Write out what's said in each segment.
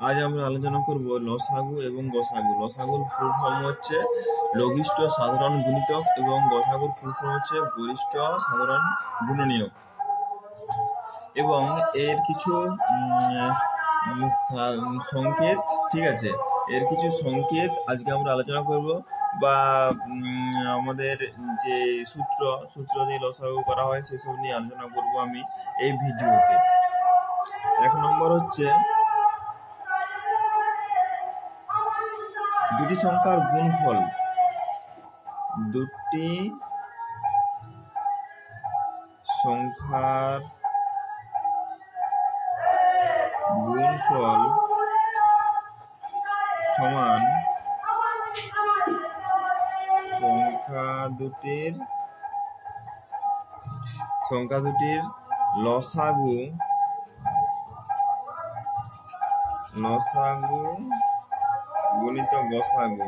আজ আমরা আলোচনা করব লসাগু এবং গসাগু। লসাগুর ফুল ফর্ম হচ্ছে লঘিষ্ঠ সাধারণ গুণিতক এবং গসাগুর ফুল ফর্ম হচ্ছে গরিষ্ঠ সাধারণ গুণনীয়ক। এবং এর কিছু সংকেত, ঠিক আছে, এর কিছু সংকেত আজকে আমরা আলোচনা করব, বা আমাদের যে সূত্র দিয়ে লসাগু করা হয় সেসব নিয়ে আলোচনা করব আমি এই ভিডিওতে। 1 নম্বর হচ্ছে দুটি সংখ্যার গুণফল। দুটি সংখ্যার গুণফল সমান সংখ্যা দুটির লসাগু গুণিত গসাগু।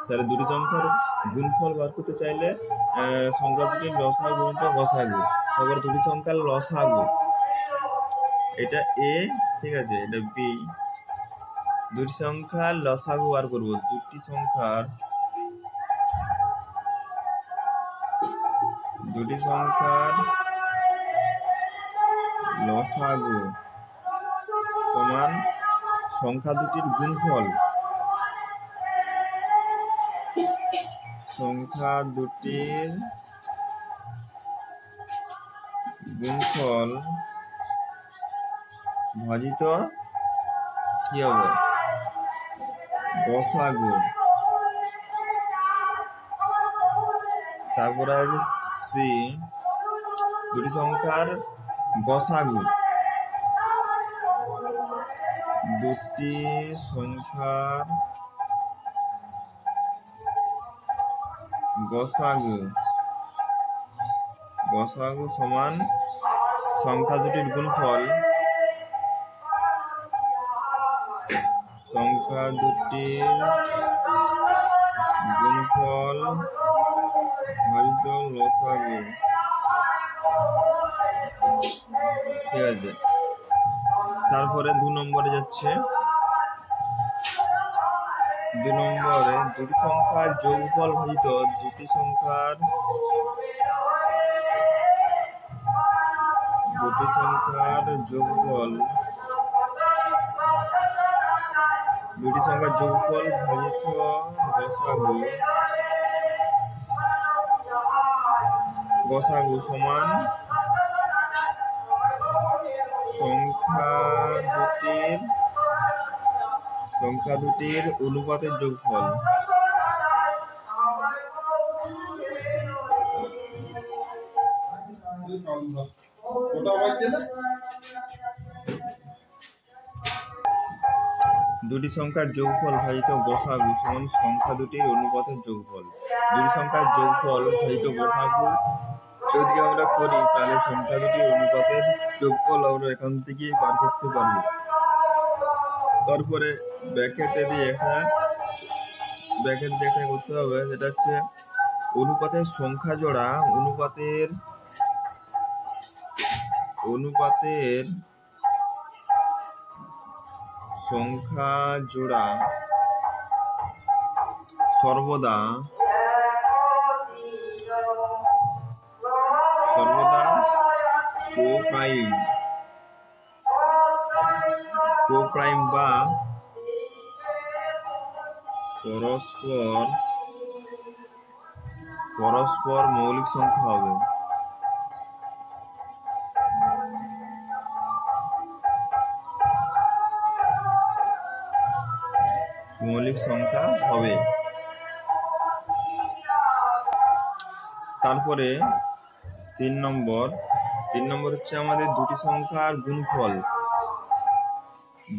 তাহলে দুটি সংখ্যার গুণফল বার করতে চাইলে সংখ্যা দুটির লসাগু গুণিত গসাগু, তারপর দুটি সংখ্যার লসাগু, এটা এ, ঠিক আছে, এটা বি। দুটি সংখ্যার লসাগু বার করবো। দুটি সংখ্যার লসাগু সমান সংখ্যা দুটির গুণফল। সংখ্যা দুটির গুণফল ভাজিত কি হবে? গসাগু। তারপরে আছে সি, দুটি সংখ্যার গসাগু। দুটি সংখ্যার গসাগু সমান সংখ্যা দুটির গুণফল। সংখ্যা দুটির গুণফল ভাজিত লসাগু, ঠিক আছে। তারপরে 2 নম্বরে যাচ্ছে। 2 নম্বরে দুটি সংখ্যার যোগফল ভাজিত দুটি সংখ্যার যোগফল। দুটি সংখ্যার যোগফল ভাজিত গসাগু সমান সংখ্যা দুটির অনুপাতের যোগফল। দুটি সংখ্যার যোগফল ভাজিত গসাগু সমান সংখ্যা দুটির অনুপাতের যোগফল। দুটি সংখ্যার যোগফল ভাজিত গসাগু যদি আমরা করি তাহলে সংখ্যা দুটির অনুপাতের যোগফল আমরা এখান থেকে বার করতে পারবো। তারপরে ব্র্যাকেট দিয়ে একটা করতে হবে, যেটা হচ্ছে অনুপাতের সংখ্যা জোড়া। অনুপাতের সংখ্যা জোড়া সর্বদা কোপ্রাইম বা পরস্পর মৌলিক সংখ্যা হবে। তারপরে 3 নম্বর হচ্ছে আমাদের দুটি সংখ্যার গুণফল।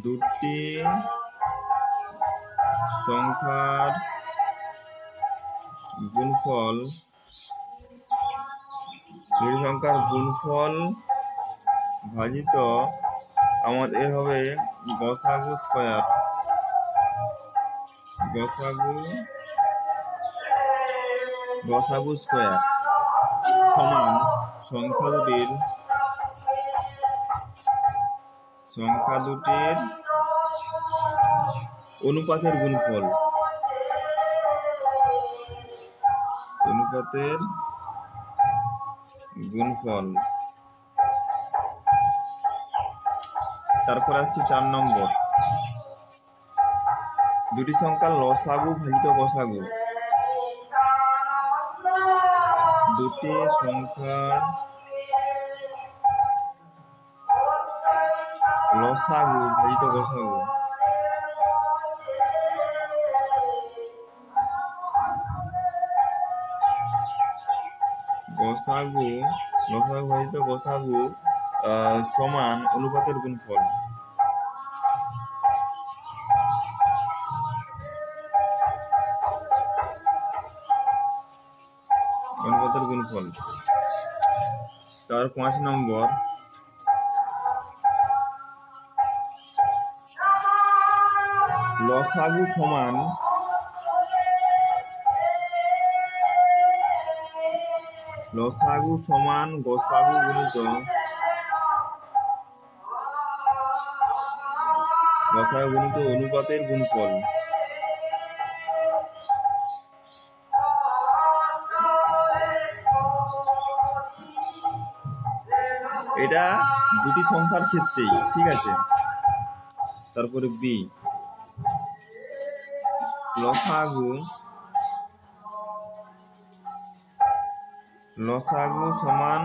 দুটি সংখ্যার গুণফল ভাজিত আমাদের হবে গসাগু স্কয়ার। সমান সংখ্যা দুটির সংখ্যা দুটির অনুপাতের গুণফল। অনুপাতের গুণফল। তারপর আসছে 4 নম্বর, দুটি সংখ্যার লসাগু ভাজিত গসাগু। দুটি সংখ্যার লসাগু ভাজিত গসাগু। গসাগু লসাগু ভাজিত গসাগু সমান অনুপাতের গুণফল। অনুপাতের গুণফল। তার 5 নম্বর, লসাগু সমান গসাগু গুণিত অনুপাতের গুণফল। এটা দুটি সংখ্যার ক্ষেত্রেই, ঠিক আছে। তারপরে বি, লসাগু সমান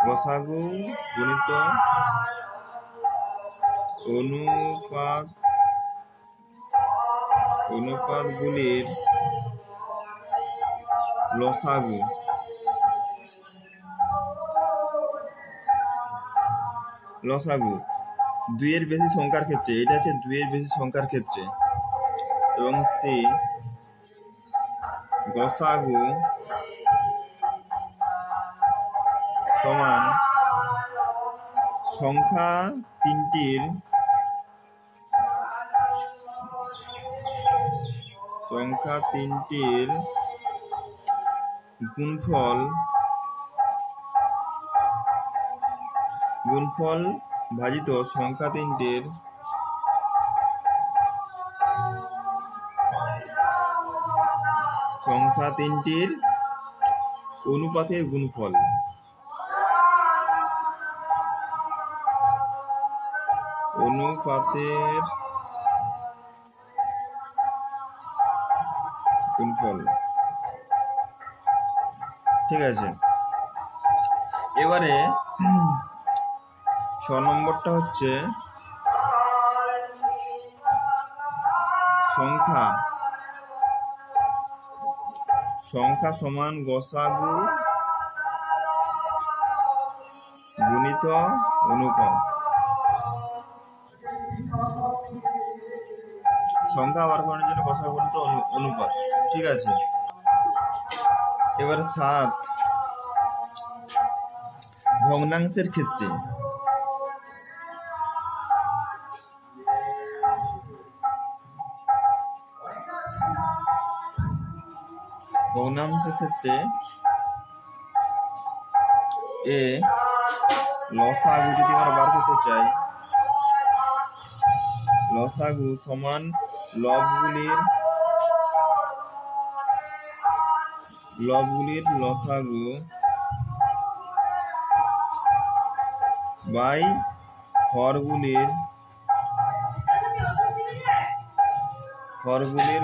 গসাগু গুণিত অনুপাতগুলির লসাগু। লসাগু 2 এর বেশি সংখ্যার ক্ষেত্রে, এটা হচ্ছে 2 এর বেশি সংখ্যার ক্ষেত্রে। এবং সি, গসাগু সমান সংখ্যা তিনটির গুণফল ভাজিত সংখ্যা তিনটির অনুপাতের গুণফল। ঠিক আছে। এবারে 6 নম্বরটা হচ্ছে সংখ্যা সমান গসাগু গুণিত অনুপাত। সংখ্যা বার করার জন্য গসাগু গুণিত অনুপাত, ঠিক আছে। এবারে 7, ভগ্নাংশের ক্ষেত্রে। ভগ্নাংশের ক্ষেত্রে লসাগু যদি আমরা বার করতে চাই, লসাগু সমান লবগুলির লসাগু বাই হরগুলির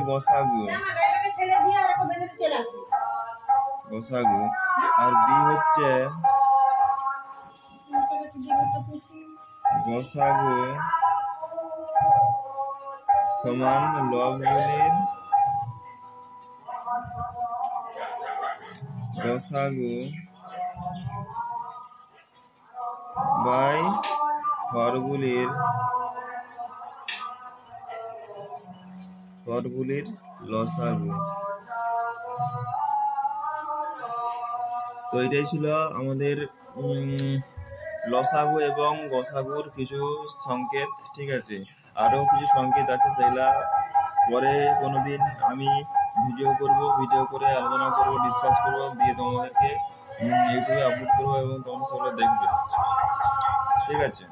গসাগু। আর বি হচ্ছে গসাগু সমান লবগুলির গসাগু বাই হরগুলির লসাগু। তো এটাই ছিল আমাদের লসাগু এবং গসাগুর কিছু সংকেত, ঠিক আছে। আরো কিছু সংকেত আছে, সেগুলা পরে কোনোদিন আমি ভিডিও করব, ভিডিও করে আলোচনা করব, ডিসকাস করব, দিয়ে তোমাদেরকে ইউটিউবে আপলোড করবো এবং তোমরা সেগুলো দেখবে। ঠিক আছে।